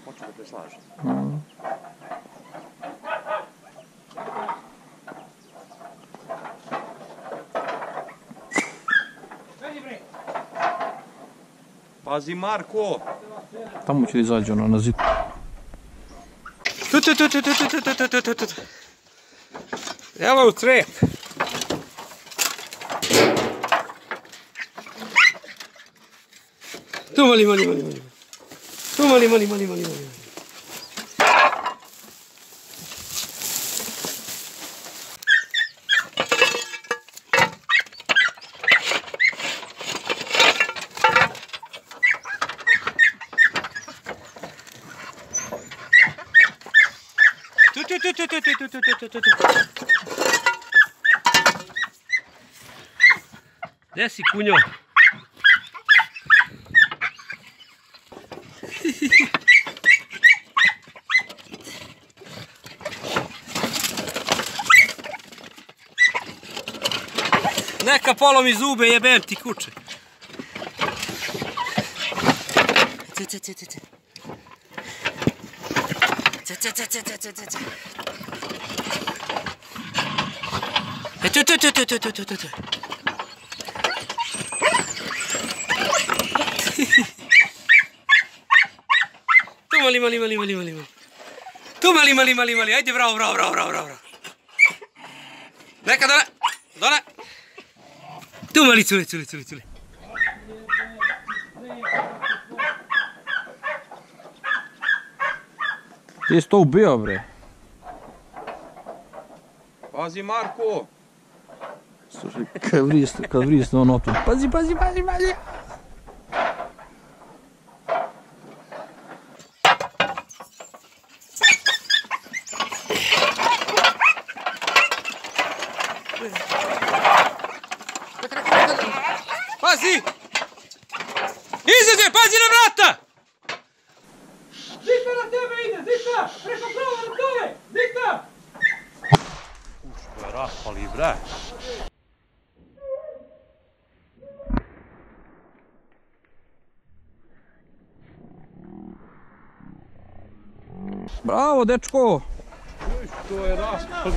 Hoću da te slažem. Pazi Marko! Tamo će izađe ono na zid. Hello, trap! Tu mali. Tu mali. Gdje si, kunjo? Neka polomi zube, jebem ti kuće. Tu mali. Tu mali, ajde bravo. Neka dole. Tu mali, culi. Ti si to ubio, bre. Pazi Marko! Slušaj, kad vrisne ono tu. Pazi. Pazi! Izađe, pazi na vrata! Dikta na tebe ide, dikta! Preko prava na tebe, dikta! Ušto je raspali, bre! Bravo, dečko! Ušto je raspali...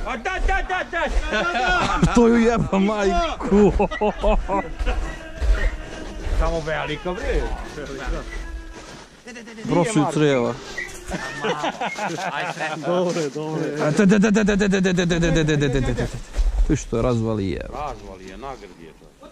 A da! To ju jeba, majku! Samo velika, bre! Prošli creva. Dobre. Ti što razvali je. Razvali je, nagradi je to.